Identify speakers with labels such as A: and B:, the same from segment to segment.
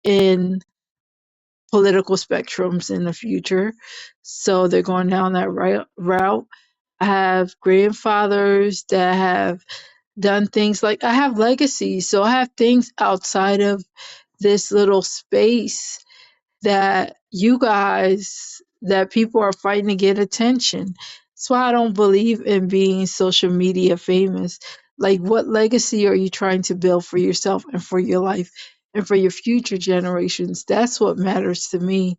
A: in political spectrums in the future. So they're going down that route. I have grandfathers that have done things like I have legacies. So I have things outside of this little space that you guys, that people are fighting to get attention. That's why I don't believe in being social media famous. Like, what legacy are you trying to build for yourself and for your life and for your future generations? That's what matters to me.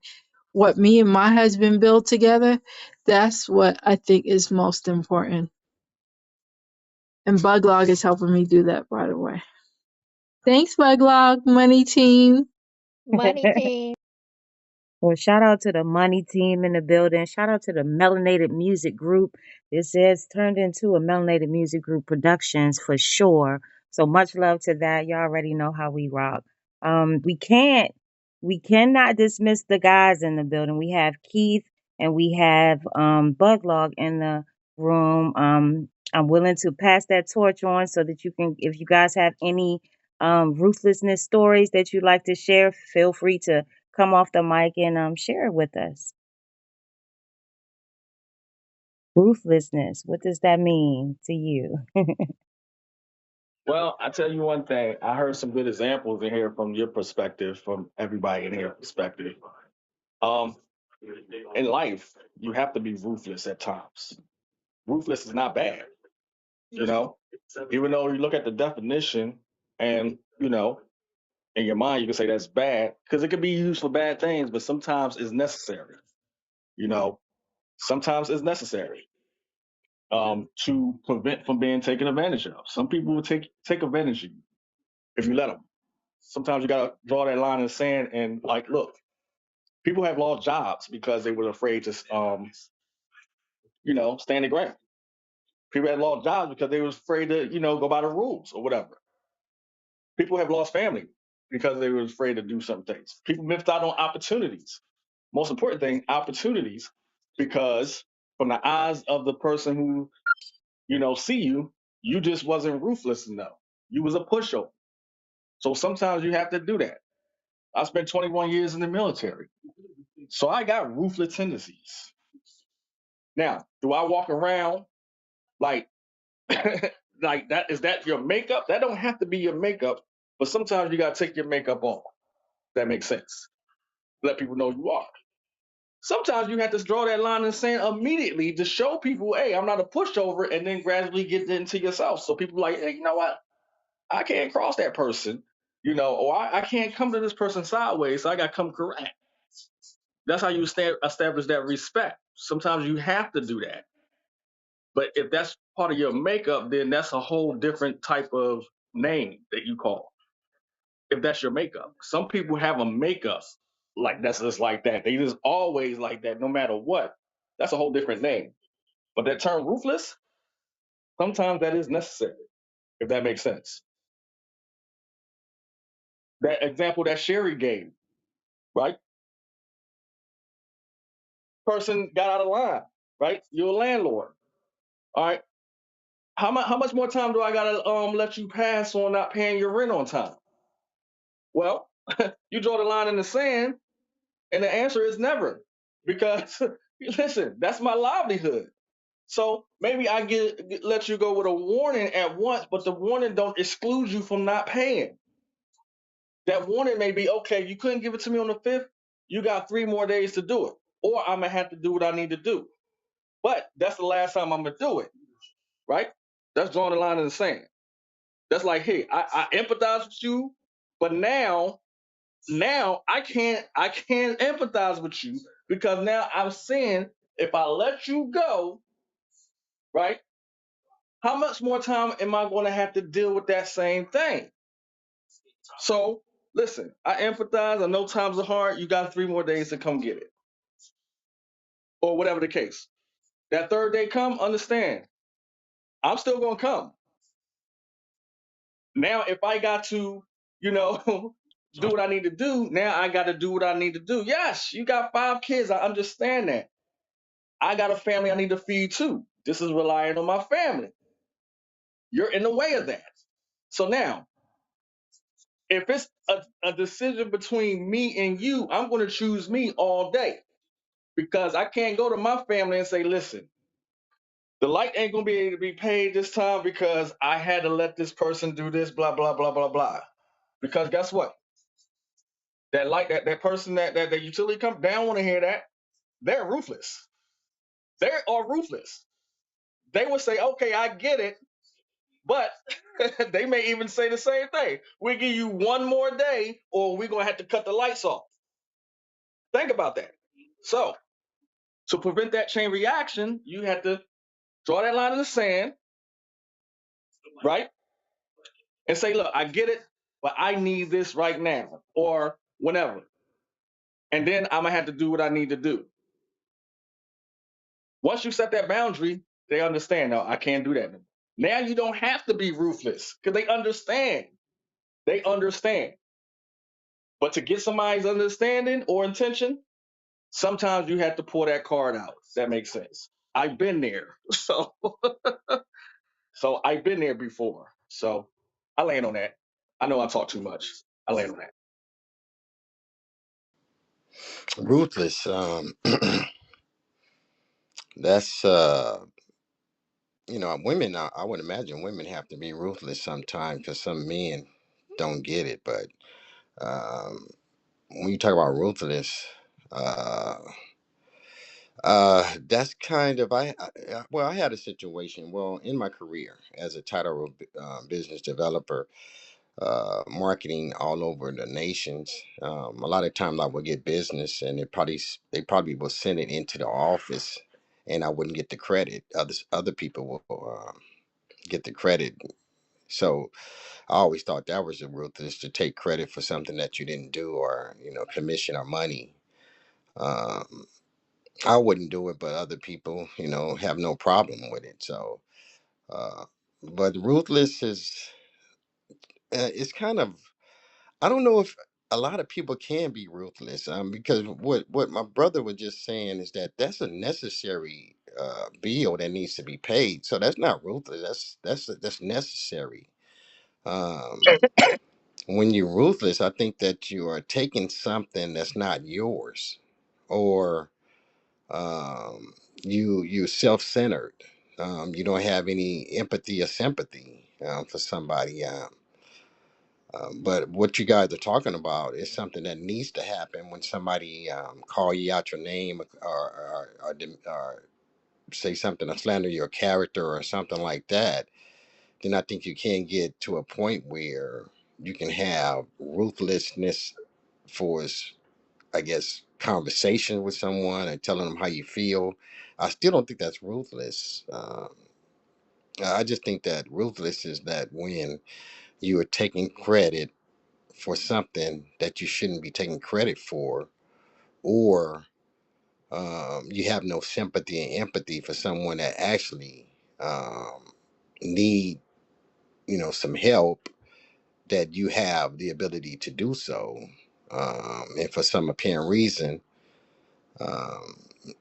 A: What me and my husband build together, that's what I think is most important. And Buglog is helping me do that, by the way. Thanks, Buglog, money team.
B: Money team.
C: Well, shout out to the money team in the building. Shout out to the Melanated Music Group. This has turned into a Melanated Music Group Productions for sure. So much love to that. You all already know how we rock. We cannot dismiss the guys in the building. We have Keith and we have Buglog in the room. I'm willing to pass that torch on so that you can, if you guys have any ruthlessness stories that you'd like to share, feel free to come off the mic and share it with us. Ruthlessness, what does that mean to you?
D: Well, I tell you one thing. I heard some good examples in here from your perspective, from everybody in here perspective. Um, in life, you have to be ruthless at times. Ruthless is not bad, you know. Even though you look at the definition, and in your mind you can say that's bad because it can be used for bad things, but sometimes it's necessary. You know, sometimes it's necessary to prevent from being taken advantage of. Some people will take advantage of you if you let them. Sometimes you gotta draw that line in the sand and like, look, people have lost jobs because they were afraid to, stand their ground. People have lost jobs because they was afraid to, go by the rules or whatever. People have lost family because they were afraid to do some things. People missed out on opportunities. Most important thing, opportunities, because from the eyes of the person who, see you, you just wasn't ruthless enough. You was a pushover. So sometimes you have to do that. I spent 21 years in the military. So I got ruthless tendencies. Now, do I walk around like like that? Is that your makeup? That don't have to be your makeup, but sometimes you gotta take your makeup off. That makes sense. Let people know you are. Sometimes you have to draw that line in the sand immediately to show people, hey, I'm not a pushover, and then gradually get into yourself. So people like, hey, you know what? I can't cross that person, or I can't come to this person sideways, so I got to come correct. That's how you establish that respect. Sometimes you have to do that. But if that's part of your makeup, then that's a whole different type of name that you call. If that's your makeup, some people have a makeup like that's just like that. They just always like that, no matter what. That's a whole different name. But that term ruthless, sometimes that is necessary, if that makes sense. That example that Sherry gave, right? Person got out of line, right? You're a landlord, all right? How much more time do I gotta let you pass on not paying your rent on time? Well, you draw the line in the sand, and the answer is never, because listen, that's my livelihood. So maybe I let you go with a warning at once, but the warning don't exclude you from not paying. That warning may be okay. You couldn't give it to me on the 5th. You got 3 more days to do it, or I'm gonna have to do what I need to do. But that's the last time I'm gonna do it, right? That's drawing the line in the sand. That's like, hey, I empathize with you, but now I can't empathize with you because now I'm saying if I let you go, right? How much more time am I going to have to deal with that same thing? So listen, I empathize. I know times are hard. You got 3 more days to come get it, or whatever the case. That third day come, understand. I'm still gonna come. Now, if I got to, you know, do what I need to do, now I got to do what I need to do. Yes, you got 5 kids. I understand that. I got a family I need to feed too. This is relying on my family. You're in the way of that. So now, If it's a decision between me and you, I'm going to choose me all day because I can't go to my family and say, listen, the light ain't going to be able to be paid this time because I had to let this person do this, blah, blah, blah, blah, blah. Because guess what? That light, that person, that utility company, they don't want to hear that. They're ruthless. They are ruthless. They will say, okay, I get it. But they may even say the same thing. We'll give you one more day or we're going to have to cut the lights off. Think about that. So, to prevent that chain reaction, you have to draw that line in the sand, right? And say, look, I get it, but I need this right now or whenever. And then I'm going to have to do what I need to do. Once you set that boundary, they understand. No, I can't do that anymore. Now you don't have to be ruthless because they understand. They understand. But to get somebody's understanding or intention, sometimes you have to pull that card out. That makes sense. I've been there. So I've been there before. So I land on that. I know I talk too much. I land on that.
E: Ruthless. That's women. I would imagine women have to be ruthless sometimes because some men don't get it. But um, when you talk about ruthless, uh, that's kind of well, I had a situation. Well, in my career as a title business developer, marketing all over the nations. A lot of times I would get business, and they probably will send it into the office, and I wouldn't get the credit. Other people will get the credit. So I always thought that was the ruthless to take credit for something that you didn't do, or commission or money. Um, I wouldn't do it, but other people, have no problem with it. So, uh, but ruthless is it's kind of, I don't know if a lot of people can be ruthless, because what my brother was just saying is that that's a necessary bill that needs to be paid. So that's not ruthless. That's necessary. Um, when you're ruthless, I think that you are taking something that's not yours, or um, you self-centered. You don't have any empathy or sympathy for somebody. But what you guys are talking about is something that needs to happen when somebody call you out your name, or say something to slander your character or something like that. Then I think you can get to a point where you can have ruthlessness for, I guess, conversation with someone and telling them how you feel. I still don't think that's ruthless. I just think that ruthless is that when you are taking credit for something that you shouldn't be taking credit for, or you have no sympathy and empathy for someone that actually need some help, that you have the ability to do so, and for some apparent reason, um,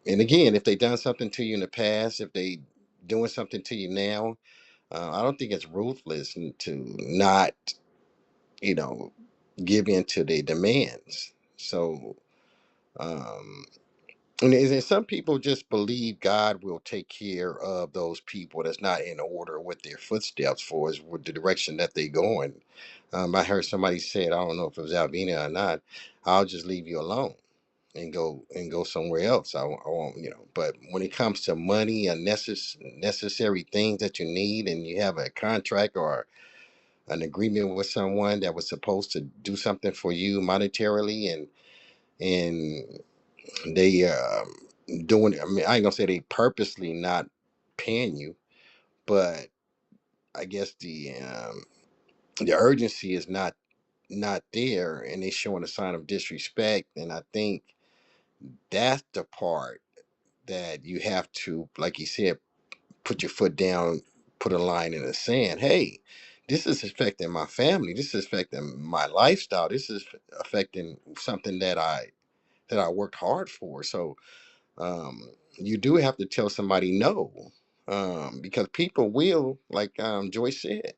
E: and again, if they done something to you in the past, if they doing something to you now, I don't think it's ruthless to not you know give in to their demands. So um and some people just believe God will take care of those people that's not in order with their footsteps for us, with the direction that they going. I heard somebody said, I don't know if it was Alvina or not, I'll just leave you alone and go somewhere else. I won't, but when it comes to money and necessary things that you need, and you have a contract or an agreement with someone that was supposed to do something for you monetarily, and they doing, I mean, I ain't gonna say they purposely not paying you, but I guess the urgency is not there, and they showing a sign of disrespect. And I think that's the part that you have to, like you said, put your foot down, put a line in the sand. Hey, this is affecting my family, this is affecting my lifestyle, this is affecting something that I worked hard for. So you do have to tell somebody no, because people will, like Joyce said,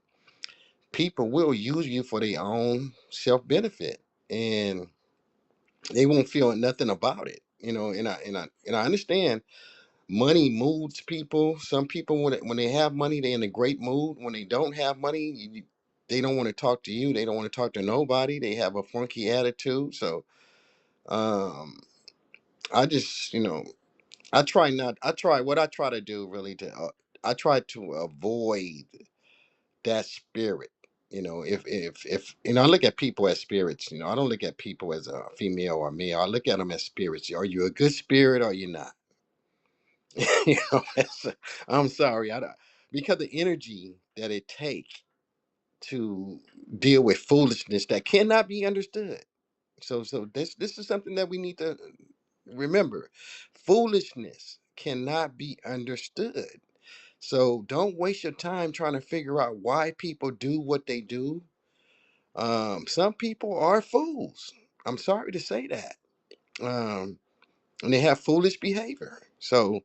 E: people will use you for their own self benefit, and they won't feel nothing about it. And I understand money moves people. Some people, when they have money, they're in a great mood. When they don't have money, they don't want to talk to you. They don't want to talk to nobody. They have a funky attitude. So um, I just, I try not. I try what I try to do really to. I try to avoid that spirit. If I look at people as spirits. I don't look at people as a female or male. I look at them as spirits. Are you a good spirit or you not? I'm sorry, I don't, because the energy that it take to deal with foolishness that cannot be understood. So this is something that we need to remember. Foolishness cannot be understood. So don't waste your time trying to figure out why people do what they do. Some people are fools. I'm sorry to say that. Um, and they have foolish behavior. So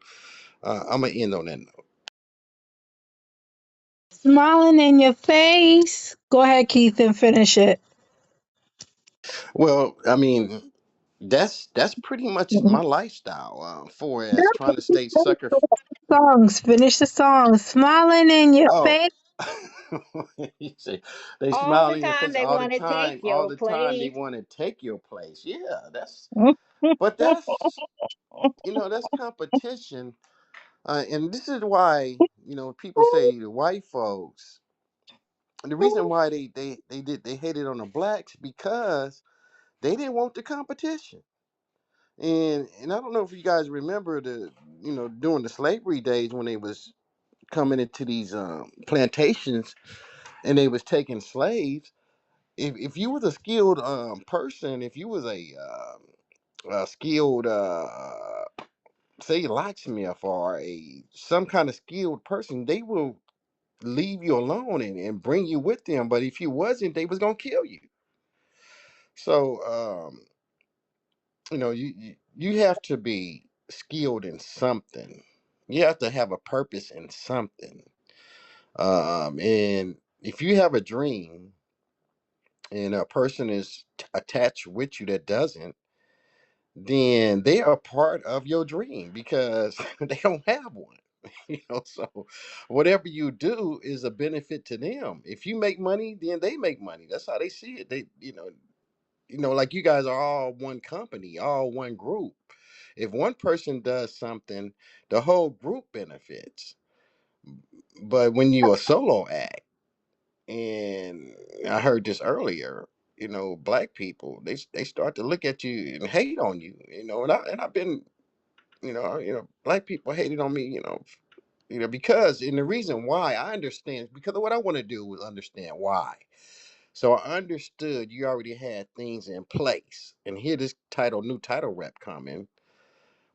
E: I'm gonna end on that note.
A: Smiling in your face. Go ahead, Keith, and finish it.
E: Well, I mean, that's pretty much my lifestyle. For as trying to stay sucker.
A: Songs. Finish the song. Smiling in your
E: Oh,
A: face.
E: you say they
B: All
E: smile
B: the
E: in your
B: time
E: face
B: they
E: all the
B: want to take
E: time. All
B: your
E: the time they
B: place.
E: want to take your place. Yeah, but that's competition. And this is why people say the white folks. The reason why they hated on the blacks because they didn't want the competition. And I don't know if you guys remember during the slavery days when they was coming into these plantations and they was taking slaves. If you was a skilled person, if you was a skilled say locksmith or a some kind of skilled person, they will leave you alone and bring you with them. But if you wasn't, they was gonna kill you. So you have to be skilled in something. You have to have a purpose in something. And if you have a dream and a person is attached with you that doesn't, then they are part of your dream because they don't have one. So whatever you do is a benefit to them. If you make money, then they make money. That's how they see it. They like you guys are all one company, all one group. If one person does something, the whole group benefits. But when you a solo act, and I heard this earlier, black people they start to look at you and hate on you, and I've been, black people hated on me, because and the reason why I understand because of what I want to do is understand why. So I understood you already had things in place, and here this new title rep coming.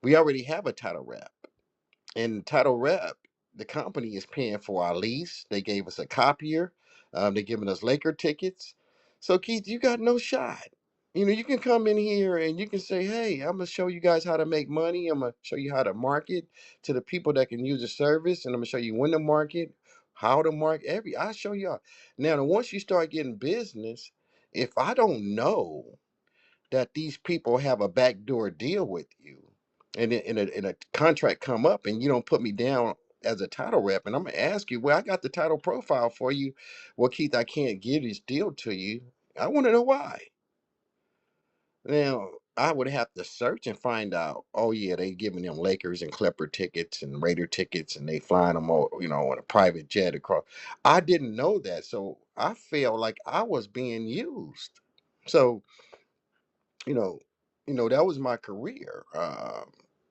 E: We already have a title rep. And title rep, the company is paying for our lease. They gave us a copier. They're giving us Laker tickets. So Keith, you got no shot. You can come in here and you can say, "Hey, I'm gonna show you guys how to make money. I'm gonna show you how to market to the people that can use the service, and I'm gonna show you when to market, how to market. I'll show you all." Now, once you start getting business, if I don't know that these people have a backdoor deal with you, and a contract come up, and you don't put me down as a title rep, and I'm gonna ask you, well, I got the title profile for you. Well, Keith, I can't give this deal to you. I want to know why. Now, I would have to search and find out. Oh yeah, they giving them Lakers and Clipper tickets and Raider tickets, and they flying them all, on a private jet across. I didn't know that, so I felt like I was being used. So you know, that was my career.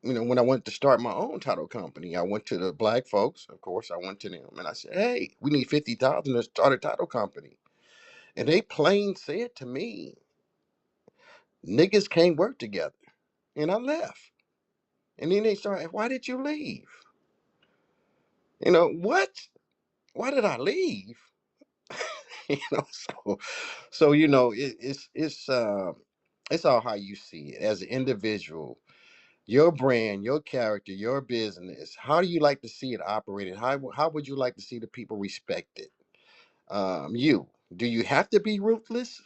E: When I went to start my own title company, I went to the black folks. Of course, I went to them and I said, "Hey, we need 50,000 to start a title company." And they plain said to me, "Niggas can't work together." And I left. And then they started, "Why did you leave?" What? Why did I leave? So it's all how you see it as an individual. Your brand, your character, your business. How do you like to see it operated? How would you like to see the people respect it? You. Do you have to be ruthless?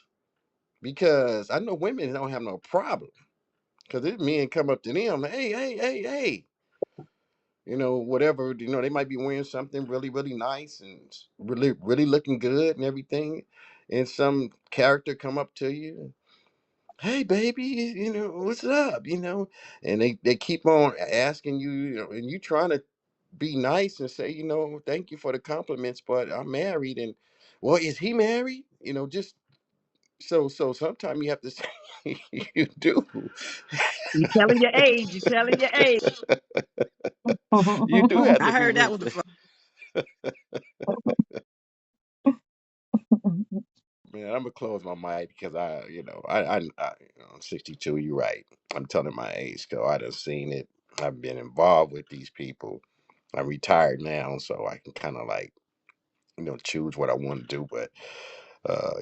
E: Because I know women don't have no problem. Because if men come up to them, hey, hey, hey, hey, whatever, they might be wearing something really, really nice and really, really looking good and everything. And some character come up to you, hey, baby, what's up, and they keep on asking you, and you trying to be nice and say, thank you for the compliments, but I'm married. And, well, is he married? Just so sometimes you have to say, you do.
C: You telling your age. You telling your age.
E: You do have to
F: I
E: be
F: heard that one
E: ruthless.
F: before.
E: Man, I'm gonna close my mic because I'm 62. You're right. I'm telling my age, because I done seen it. I've been involved with these people. I'm retired now, so I can kind of like choose what I want to do. But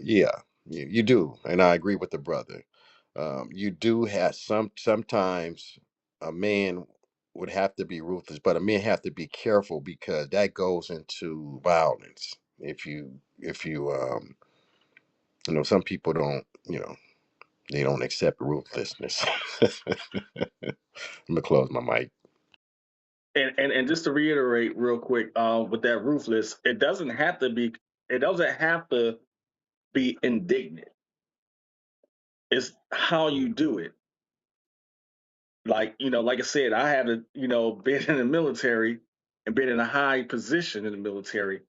E: yeah, you do, and I agree with the brother. You do have sometimes a man would have to be ruthless, but a man have to be careful because that goes into violence. If you some people don't, they don't accept ruthlessness. I'm gonna close my mic.
D: And just to reiterate real quick, with that ruthless, it doesn't have to be indignant. It's how you do it. Like, like I said, I had to, been in the military and been in a high position in the military.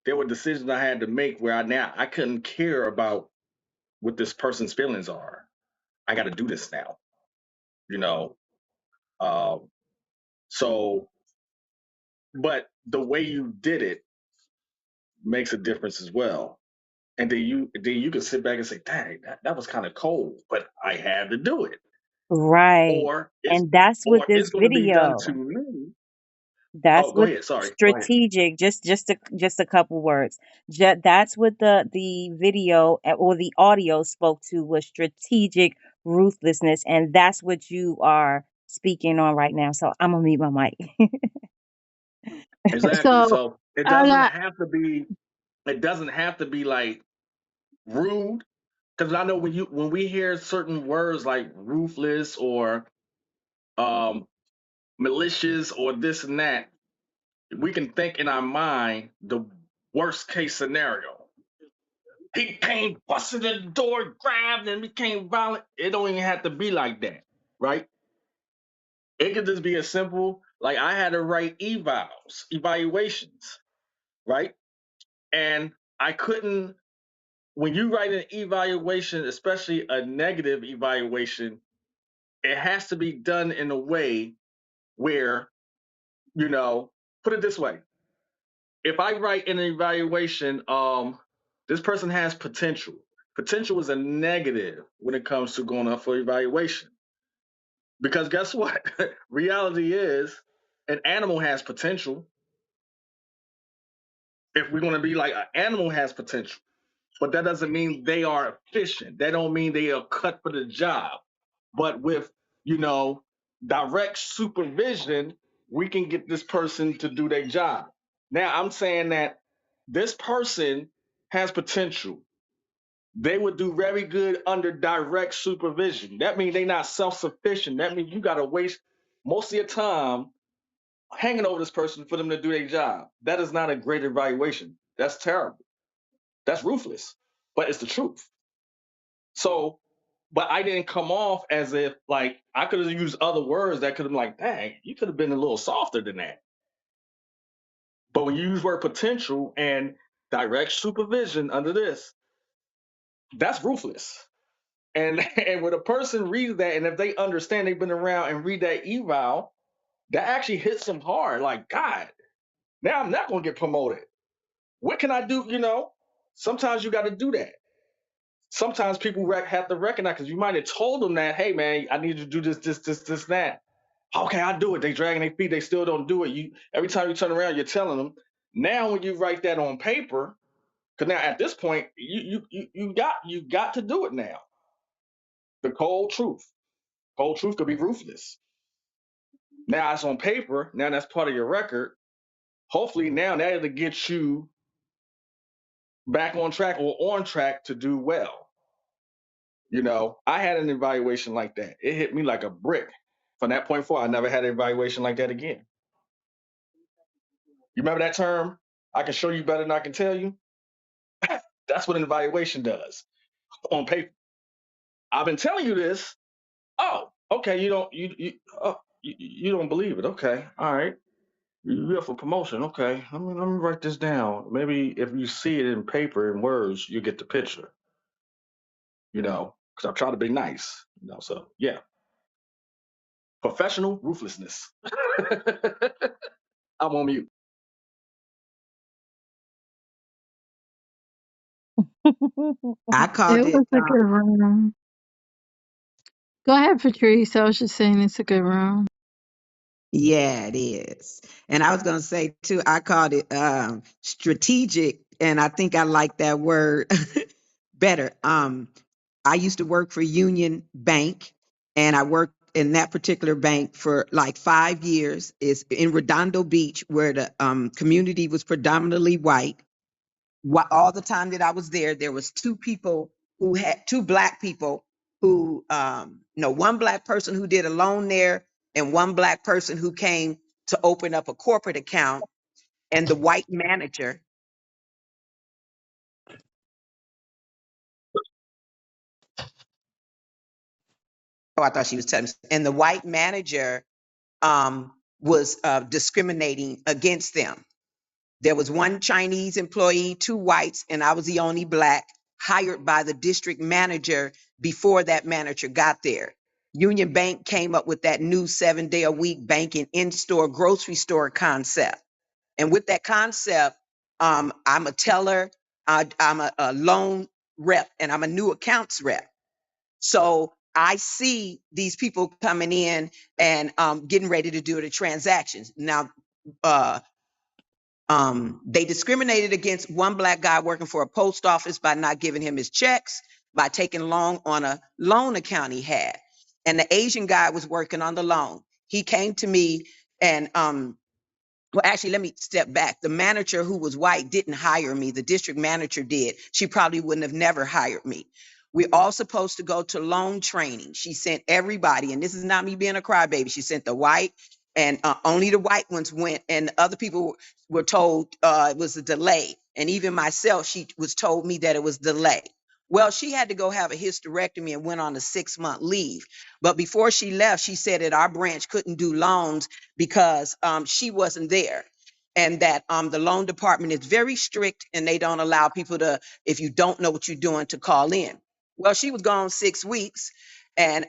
D: There were decisions I had to make where I couldn't care about what this person's feelings are. I got to do this now, you know. Um, so, but the way you did it makes a difference as well. And then you can sit back and say, "Dang, that was kind of cold," but I had to do it,
C: Right.
D: or it's
C: And that's what
D: or
C: this
D: it's going to be done to
C: video.
D: me.
C: That's
D: Oh, go
C: what
D: ahead. Sorry. Go ahead.
C: strategic. Just a couple words. That's what the video or the audio spoke to, was strategic ruthlessness, and that's what you are speaking on right now. So I'm gonna mute my mic.
D: Exactly.
A: So
D: So it
A: I
D: doesn't
A: got
D: have to be. It doesn't have to be like rude, because I know when we hear certain words like ruthless or um, malicious or this and that, we can think in our mind the worst case scenario. He came, busted the door, grabbed, and became violent. It don't even have to be like that, right? It could just be as simple like I had to write evaluations, right? And I couldn't. When you write an evaluation, especially a negative evaluation, it has to be done in a way where, you know, put it this way. If I write in an evaluation, this person has potential. Potential is a negative when it comes to going up for evaluation. Because guess what? Reality is an animal has potential. If we're going to be like an animal has potential, but that doesn't mean they are efficient. That don't mean they are cut for the job. But with, you know, direct supervision, we can get this person to do their job. Now, I'm saying that this person has potential. They would do very good under direct supervision. That means they're not self-sufficient. That means you got to waste most of your time hanging over this person for them to do their job. That is not a great evaluation. That's terrible. That's ruthless. But it's the truth. So, but I didn't come off as if like I could have used other words that could have been like, dang, you could have been a little softer than that. But when you use word potential and direct supervision under this, that's ruthless. And and when a person reads that, and if they understand they've been around and read that eval, that actually hits them hard. Like, God, now I'm not gonna get promoted. What can I do? Sometimes you got to do that. Sometimes people have to recognize because you might have told them that, hey man, I need you to do this, that. Okay, I'll do it. They dragging their feet, they still don't do it. You every time you turn around, you're telling them. Now when you write that on paper, because now at this point, you got to do it now. The cold truth. Cold truth could be ruthless. Now it's on paper. Now that's part of your record. Hopefully now that'll get you back on track or on track to do well. I had an evaluation like that. It hit me like a brick. From that point forward, I never had an evaluation like that again. You remember that term? I can show you better than I can tell you. That's what an evaluation does on paper. I've been telling you this. Oh, okay. You don't believe it. Okay, all right. You're up for promotion. Okay, let me write this down. Maybe if you see it in paper in words, you get the picture. Because I try to be nice. So yeah, professional ruthlessness. I'm on mute.
F: I called
A: It
F: it.
A: was a good room. Go ahead, Patrice. I was just saying it's a good room.
F: Yeah, it is. And I was going to say too, I called it strategic, and I think I like that word better. I used to work for Union Bank, and I worked in that particular bank for like 5 years. It's in Redondo Beach, where the community was predominantly white. All the time that I was there was two black people who, no, one black person who did a loan there, and one black person who came to open up a corporate account, and the white manager. Oh, I thought she was telling me. And the white manager was discriminating against them. There was one Chinese employee, two whites, and I was the only black hired by the district manager before that manager got there. Union Bank came up with that new 7 day a week banking in store grocery store concept. And with that concept, I'm a teller, I'm a loan rep, and I'm a new accounts rep. So I see these people coming in and getting ready to do the transactions. Now, uh, they discriminated against one black guy working for a post office by not giving him his checks, by taking long on a loan account he had. And the Asian guy was working on the loan. He came to me and well, actually, let me step back. The manager who was white didn't hire me. The district manager did. She probably wouldn't have never hired me. We're all supposed to go to loan training. She sent everybody, and this is not me being a crybaby. She sent the white, and only the white ones went, and the other people were told it was a delay. And even myself, she was told me that it was delay. Well, she had to go have a hysterectomy and went on a 6 month leave. But before she left, she said that our branch couldn't do loans because she wasn't there, and that the loan department is very strict and they don't allow people to, if you don't know what you're doing, to call in. Well, she was gone 6 weeks and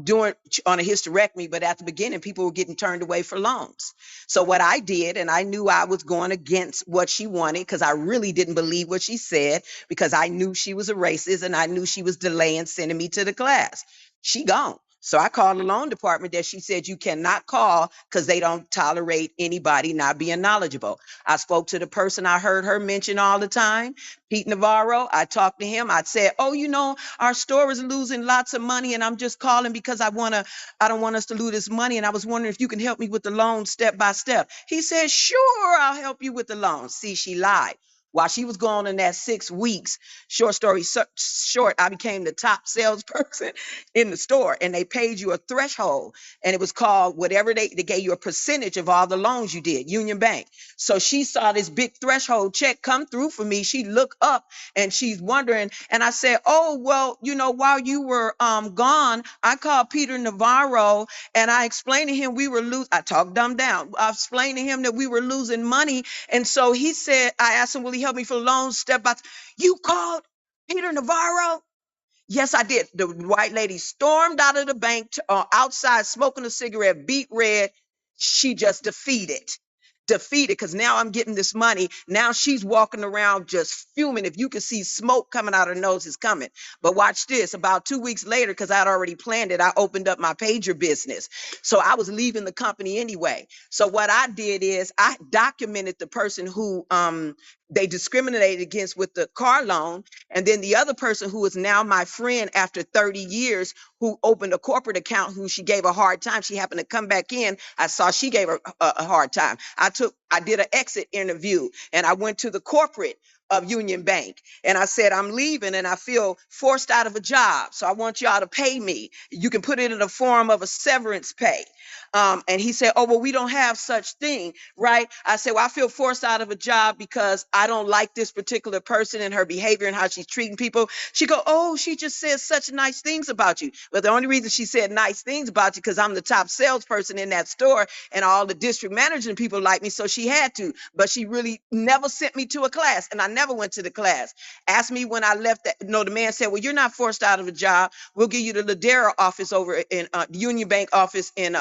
F: doing on a hysterectomy, but at the beginning people were getting turned away for loans. So what I did, and I knew I was going against what she wanted because I really didn't believe what she said, because I knew she was a racist and I knew she was delaying sending me to the class. She gone. So I called the loan department that she said you cannot call because they don't tolerate anybody not being knowledgeable. I spoke to the person I heard her mention all the time, Pete Navarro. I talked to him. I said, "Oh, our store is losing lots of money, and I'm just calling because I don't want us to lose this money. And I was wondering if you can help me with the loan step by step." He said, "Sure, I'll help you with the loan." See, she lied. While she was gone in that 6 weeks, short story short, I became the top salesperson in the store, and they paid you a threshold, and it was called whatever they gave you a percentage of all the loans you did, Union Bank. So she saw this big threshold check come through for me. She looked up and she's wondering, and I said, "Oh, well, while you were gone, I called Peter Navarro and I explained to him we were losing." I talked dumb down. I explained to him that we were losing money, and so he said, I asked him, "Will he help me for loans step by?" You called Peter Navarro? Yes, I did. The white lady stormed out of the bank outside smoking a cigarette, beat red. She just defeated, because now I'm getting this money. Now she's walking around just fuming. If you could see smoke coming out her nose, it's coming. But watch this. About 2 weeks later, because I'd already planned it, I opened up my pager business. So I was leaving the company anyway. So what I did is I documented the person who they discriminated against with the car loan, and then the other person who is now my friend after 30 years, who opened a corporate account, who she gave a hard time. She happened to come back in. I saw she gave her a hard time. I did an exit interview and I went to the corporate of Union Bank. And I said, I'm leaving and I feel forced out of a job. So I want y'all to pay me. You can put it in the form of a severance pay. And he said, oh, well, we don't have such thing, right? I said, well, I feel forced out of a job because I don't like this particular person and her behavior and how she's treating people. She go, oh, she just says such nice things about you. But the only reason she said nice things about you because I'm the top salesperson in that store and all the district managing people like me. So she had to, but she really never sent me to a class. And I never went to the class. Asked me when I left that. No, the man said, well, you're not forced out of a job. We'll give you the Ladera office over in the Union Bank office in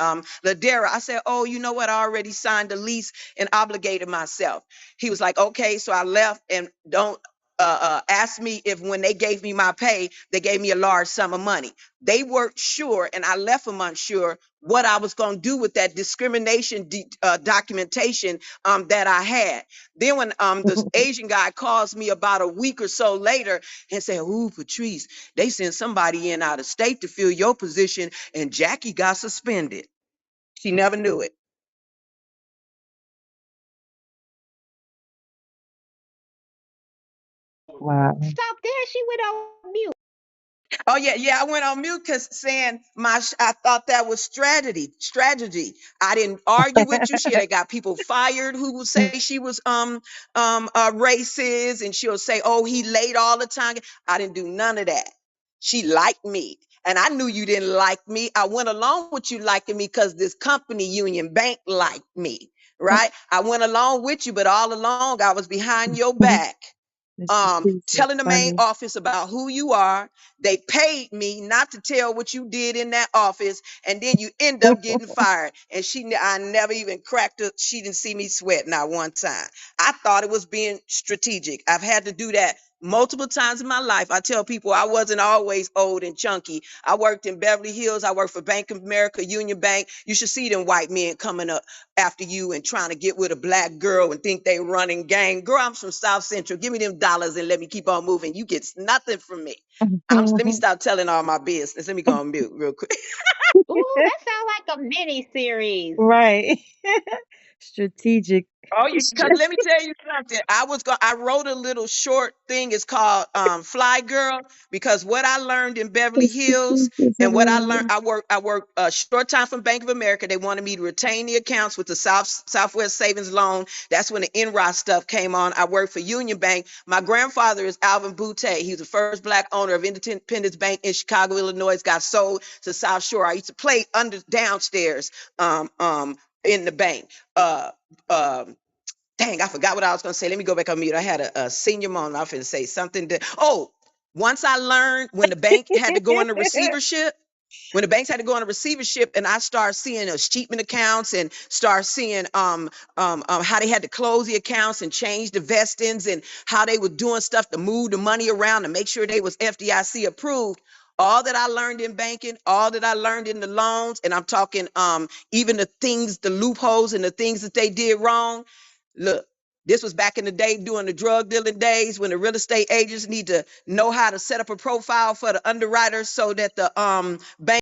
F: Ladera. I said, oh, you know what? I already signed a lease and obligated myself. He was like, okay. So I left and don't ask me if when they gave me my pay, they gave me a large sum of money. They weren't sure, and I left them unsure what I was going to do with that discrimination documentation that I had. Then when this Asian guy calls me about a week or so later and said, ooh, Patrice, they sent somebody in out of state to fill your position and Jackie got suspended. She never knew it.
C: Wow.
B: Stop there. She went on mute.
F: Oh yeah, yeah. I went on mute because saying I thought that was strategy. I didn't argue with you. She had got people fired who would say she was racist, and she'll say, oh, he late all the time. I didn't do none of that. She liked me, and I knew you didn't like me. I went along with you liking me because this company, Union Bank, liked me. Right? I went along with you, but all along I was behind your back
C: Mr. Priest is
F: telling the main
C: funny.
F: office about who you are. They paid me not to tell what you did in that office, and then you end up getting fired. And I never even cracked her. She didn't see me sweat not one time. I thought it was being strategic. I've had to do that multiple times in my life. I tell people I wasn't always old and chunky. I worked in Beverly Hills. I worked for Bank of America, Union Bank. You should see them white men coming up after you and trying to get with a black girl and think they running gang. Girl, I'm from South Central. Give me them dollars and let me keep on moving. You get nothing from me. Let me stop telling all my business. Let me go on mute real quick.
B: Ooh, that sounds like a mini series.
C: Right. Strategic.
F: Oh, yeah, because let me tell you something. I wrote a little short thing. It's called Fly Girl, because what I learned in Beverly Hills
C: Strategic
F: and what I
C: is
F: learned, I worked a short time from Bank of America. They wanted me to retain the accounts with the Southwest Savings Loan. That's when the NRA stuff came on. I worked for Union Bank. My grandfather is Alvin Boutte. He's the first black owner of Independence Bank in Chicago, Illinois. Got sold to South Shore. I used to play downstairs in the bank. Um, Dang, I forgot what I was going to say. Let me go back on mute. I had a senior moment. I was going to say something. Once I learned when the bank had to go into receivership, when the banks had to go into receivership, and I started seeing achievement accounts and start seeing how they had to close the accounts and change the vestings and how they were doing stuff to move the money around to make sure they was FDIC approved. All that I learned in banking, all that I learned in the loans, and I'm talking even the things, the loopholes and the things that they did wrong. Look, this was back in the day during the drug dealing days when the real estate agents need to know how to set up a profile for the underwriters so that the bank